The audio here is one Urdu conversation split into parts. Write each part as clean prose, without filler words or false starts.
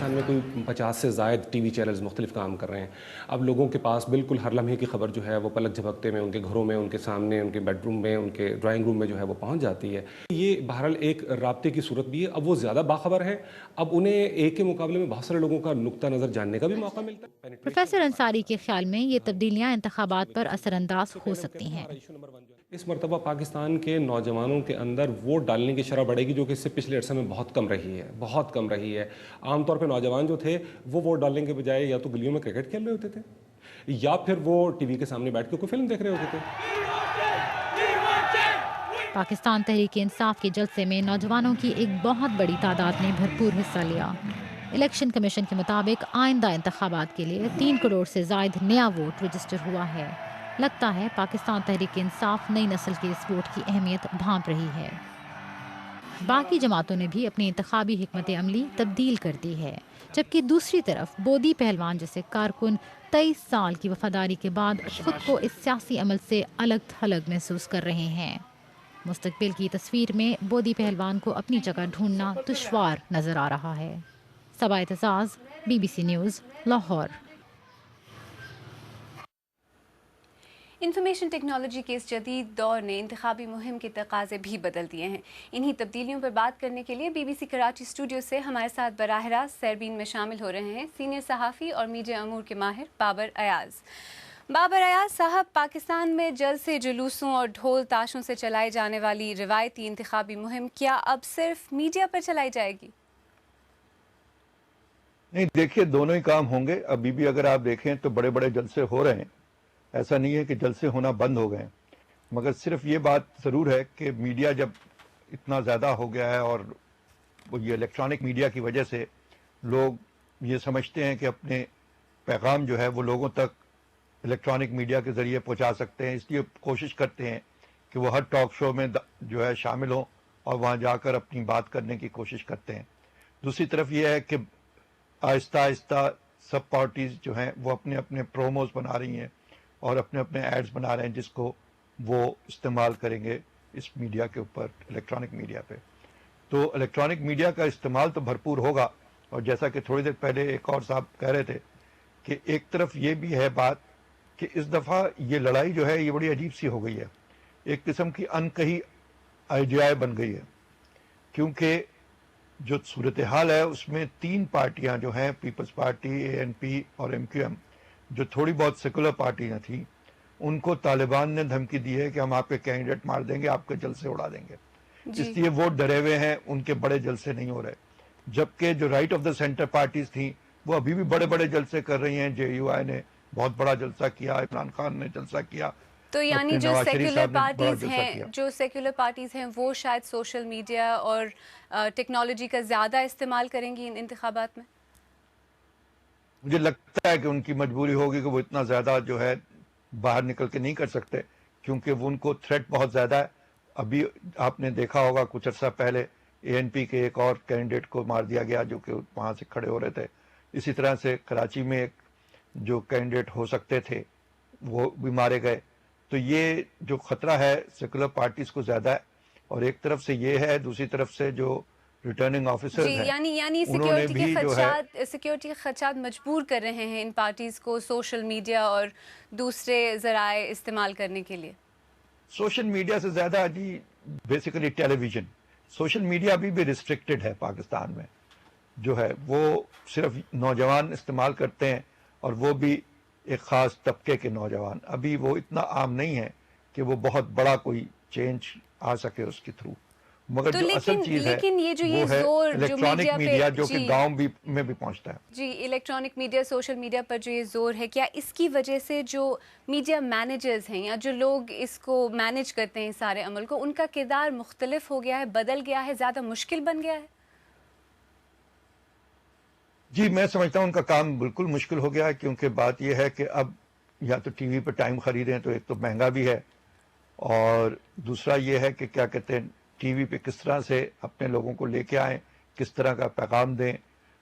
پاکستان میں کوئی 50 سے زائد ٹی وی چینلز مختلف کام کر رہے ہیں. اب لوگوں کے پاس بالکل ہر لمحے کی خبر جو ہے وہ پلک جھپکتے میں ان کے گھروں میں, ان کے سامنے, ان کے بیڈ روم میں, ان کے ڈرائنگ روم میں جو ہے وہ پہنچ جاتی ہے. یہ بہرحال ایک رابطے کی صورت بھی ہے. اب وہ زیادہ باخبر ہیں, اب انہیں ایک کے مقابلے میں بہت سارے لوگوں کا نقطہ نظر جاننے کا بھی موقع ملتا ہے. پروفیسر انصاری کے خیال میں یہ تبدیلیاں انتخابات پر اثر انداز ہو سکتی ہیں. اس مرتبہ پاکستان کے نوجوانوں کے اندر ووٹ ڈالنے کی شرح بڑھے گی, جو کہ اس سے پچھلے عرصے میں بہت کم رہی ہے. عام طور پہ نوجوان جو تھے وہ ووٹ ڈالنے کے بجائے یا تو گلیوں میں کرکٹ کھیل رہے ہوتے تھے یا پھر وہ ٹی وی کے سامنے بیٹھ کے کوئی فلم دیکھ رہے ہوتے تھے. پاکستان تحریک انصاف کے جلسے میں نوجوانوں کی ایک بہت بڑی تعداد نے بھرپور حصہ لیا. الیکشن کمیشن کے مطابق آئندہ انتخابات کے لیے 3 کروڑ سے زائد نیا ووٹ رجسٹر ہوا ہے. لگتا ہے پاکستان تحریک انصاف نئی نسل کے اس ووٹ کی اہمیت بھانپ رہی ہے. باقی جماعتوں نے بھی اپنی انتخابی حکمت عملی تبدیل کر دی ہے, جبکہ دوسری طرف بودی پہلوان جیسے کارکن 23 سال کی وفاداری کے بعد خود کو اس سیاسی عمل سے الگ تھلگ محسوس کر رہے ہیں. مستقبل کی تصویر میں بودی پہلوان کو اپنی جگہ ڈھونڈنا دشوار نظر آ رہا ہے. Saba Aitzaz, BBC news, Lahore. Information technology کے اس جدید دور نے انتخابی مہم کے تقاضے بھی بدل دیے ہیں. انہی تبدیلیوں پر بات کرنے کے لیے BBC کراچی اسٹوڈیو سے ہمارے ساتھ براہ راست سیربین میں شامل ہو رہے ہیں سینئر صحافی اور میڈیا امور کے ماہر بابر ایاز. بابر ایاز صاحب, پاکستان میں جلسے, جلوسوں اور ڈھول تاشوں سے چلائی جانے والی روایتی انتخابی مہم کیا اب صرف میڈیا پر چلائی جائے گی؟ نہیں, دیکھیے دونوں ہی کام ہوں گے. ابھی بھی اگر آپ دیکھیں تو بڑے بڑے جلسے ہو رہے ہیں, ایسا نہیں ہے کہ جلسے ہونا بند ہو گئے ہیں, مگر صرف یہ بات ضرور ہے کہ میڈیا جب اتنا زیادہ ہو گیا ہے اور یہ الیکٹرانک میڈیا کی وجہ سے لوگ یہ سمجھتے ہیں کہ اپنے پیغام جو ہے وہ لوگوں تک الیکٹرانک میڈیا کے ذریعے پہنچا سکتے ہیں, اس لیے کوشش کرتے ہیں کہ وہ ہر ٹاک شو میں جو ہے شامل ہوں اور وہاں جا کر اپنی بات کرنے کی کوشش کرتے ہیں. دوسری طرف یہ ہے کہ آہستہ آہستہ سب پارٹیز جو ہیں وہ اپنے اپنے پروموز بنا رہی ہیں اور اپنے اپنے ایڈز بنا رہے ہیں جس کو وہ استعمال کریں گے اس میڈیا کے اوپر, الیکٹرانک میڈیا پہ. تو الیکٹرانک میڈیا کا استعمال تو بھرپور ہوگا, اور جیسا کہ تھوڑی دیر پہلے ایک اور صاحب کہہ رہے تھے کہ ایک طرف یہ بھی ہے بات کہ اس دفعہ یہ لڑائی جو ہے یہ بڑی عجیب سی ہو گئی ہے, ایک قسم کی انکہی آئی بن گئی ہے, کیونکہ جو صورتحال ہے اس میں 3 پارٹیاں جو ہیں, پیپلز پارٹی, ANP اور MQM, جو تھوڑی بہت سیکولر پارٹیاں تھیں, ان کو طالبان نے دھمکی دی ہے کہ ہم آپ کے کینڈیڈیٹ مار دیں گے, آپ کے جلسے اڑا دیں گے. اس لیے وہ ڈرے ہوئے ہیں, ان کے بڑے جلسے نہیں ہو رہے. جبکہ جو right of the centre parties تھیں وہ ابھی بھی بڑے بڑے جلسے کر رہی ہیں. JUI نے بہت بڑا جلسہ کیا, عمران خان نے جلسہ کیا. تو یعنی جو سیکولر پارٹیز ہیں وہ شاید سوشل میڈیا اور ٹیکنالوجی کا زیادہ استعمال کریں گی ان انتخابات میں؟ مجھے لگتا ہے کہ ان کی مجبوری ہوگی کہ وہ اتنا زیادہ جو ہے باہر نکل کے نہیں کر سکتے, کیونکہ وہ ان کو تھریٹ بہت زیادہ ہے. ابھی آپ نے دیکھا ہوگا کچھ عرصہ پہلے ANP کے ایک اور کینڈیڈیٹ کو مار دیا گیا جو کہ وہاں سے کھڑے ہو رہے تھے. اسی طرح سے کراچی میں ایک جو کینڈیڈیٹ ہو سکتے تھے وہ بھی مارے گئے. تو یہ جو خطرہ ہے سیکولر پارٹیز کو زیادہ ہے, اور ایک طرف سے یہ ہے, دوسری طرف سے جو ریٹرننگ آفیسر ہیں یعنی سیکیورٹی کے خدشات مجبور کر رہے ہیں ان پارٹیز کو سوشل میڈیا اور دوسرے ذرائع استعمال کرنے کے لیے. سوشل میڈیا سے زیادہ جی بیسیکلی ٹیلی ویژن. سوشل میڈیا ابھی بھی ریسٹرکٹڈ ہے پاکستان میں, جو ہے وہ صرف نوجوان استعمال کرتے ہیں, اور وہ بھی ایک خاص طبقے کے نوجوان. ابھی وہ اتنا عام نہیں ہے کہ وہ بہت بڑا کوئی چینج آ سکے اس کے تھرو. مگر جو اصل چیز ہے وہ ہے الیکٹرانک میڈیا جو کہ گاؤں میں بھی پہنچتا ہے. جی, الیکٹرانک میڈیا, سوشل میڈیا پر جو یہ زور ہے, کیا اس کی وجہ سے جو میڈیا مینیجرز ہیں یا جو لوگ اس کو مینیج کرتے ہیں اس سارے عمل کو, ان کا کردار مختلف ہو گیا ہے, بدل گیا ہے, زیادہ مشکل بن گیا ہے؟ جی میں سمجھتا ہوں ان کا کام بالکل مشکل ہو گیا ہے, کیونکہ بات یہ ہے کہ اب یا تو ٹی وی پہ ٹائم خریدیں تو ایک تو مہنگا بھی ہے, اور دوسرا یہ ہے کہ کیا کہتے ہیں ٹی وی پہ کس طرح سے اپنے لوگوں کو لے کے آئیں, کس طرح کا پیغام دیں,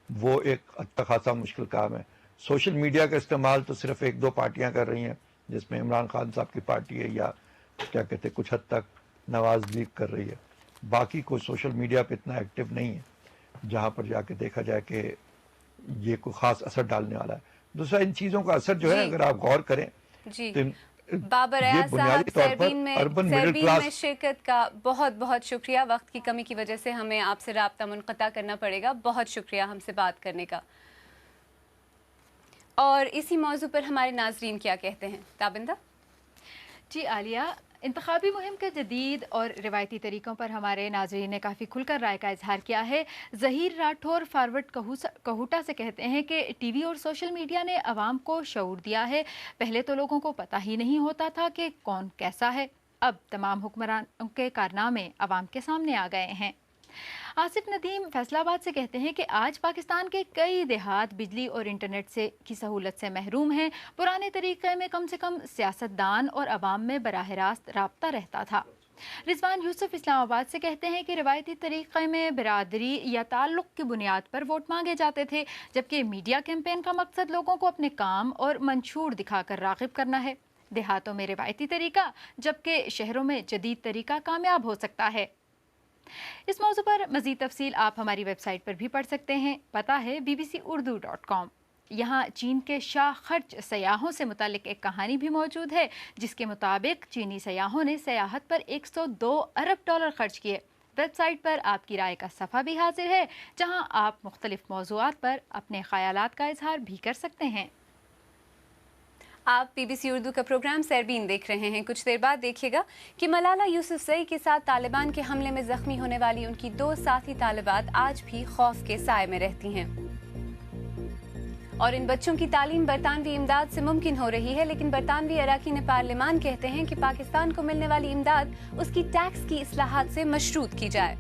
وہ ایک اچھا خاصا مشکل کام ہے. سوشل میڈیا کا استعمال تو صرف 1-2 پارٹیاں کر رہی ہیں, جس میں عمران خان صاحب کی پارٹی ہے, یا کیا کہتے ہیں کچھ حد تک نواز لیگ کر رہی ہے. باقی کوئی سوشل میڈیا پہ اتنا ایکٹیو نہیں ہے جہاں پر جا کے دیکھا جائے کہ یہ کوئی خاص اثر ڈالنے والا ہے. دوسرا ان چیزوں کا اثر جو ہے اگر آپ غور کریں جی تو بابر یہ ایاز صاحب بنیادی طور پر سیربین میں اربن مڈل کلاس میں شرکت کا بہت بہت شکریہ. وقت کی کمی کی وجہ سے ہمیں آپ سے رابطہ منقطع کرنا پڑے گا. بہت شکریہ ہم سے بات کرنے کا. اور اسی موضوع پر ہمارے ناظرین کیا کہتے ہیں تابندہ؟ جی عالیہ، انتخابی مہم کے جدید اور روایتی طریقوں پر ہمارے ناظرین نے کافی کھل کر رائے کا اظہار کیا ہے. ظہیر راٹھور فارورڈ کہوٹا سے کہتے ہیں کہ ٹی وی اور سوشل میڈیا نے عوام کو شعور دیا ہے. پہلے تو لوگوں کو پتہ ہی نہیں ہوتا تھا کہ کون کیسا ہے. اب تمام حکمرانوں کے کارنامے عوام کے سامنے آ گئے ہیں. آصف ندیم فیصل آباد سے کہتے ہیں کہ آج پاکستان کے کئی دیہات بجلی اور انٹرنیٹ کی سہولت سے محروم ہیں. پرانے طریقے میں کم سے کم سیاستدان اور عوام میں براہ راست رابطہ رہتا تھا. رضوان یوسف اسلام آباد سے کہتے ہیں کہ روایتی طریقے میں برادری یا تعلق کی بنیاد پر ووٹ مانگے جاتے تھے، جبکہ میڈیا کیمپین کا مقصد لوگوں کو اپنے کام اور منشور دکھا کر راغب کرنا ہے. دیہاتوں میں روایتی طریقہ جبکہ شہروں میں جدید طریقہ کامیاب ہو سکتا ہے. اس موضوع پر مزید تفصیل آپ ہماری ویب سائٹ پر بھی پڑھ سکتے ہیں. پتہ ہے bbcurdu.com. یہاں چین کے شاہ خرچ سیاحوں سے متعلق ایک کہانی بھی موجود ہے، جس کے مطابق چینی سیاحوں نے سیاحت پر $102 ارب خرچ کیے. ویب سائٹ پر آپ کی رائے کا صفحہ بھی حاضر ہے، جہاں آپ مختلف موضوعات پر اپنے خیالات کا اظہار بھی کر سکتے ہیں. آپ BBC اردو کا پروگرام سیربین دیکھ رہے ہیں. کچھ دیر بعد دیکھیے گا کہ ملالہ یوسفزئی کے ساتھ طالبان کے حملے میں زخمی ہونے والی ان کی 2 ساتھی طالبات آج بھی خوف کے سائے میں رہتی ہیں. اور ان بچوں کی تعلیم برطانوی امداد سے ممکن ہو رہی ہے، لیکن برطانوی اراکین پارلیمان کہتے ہیں کہ پاکستان کو ملنے والی امداد اس کی ٹیکس کی اصلاحات سے مشروط کی جائے.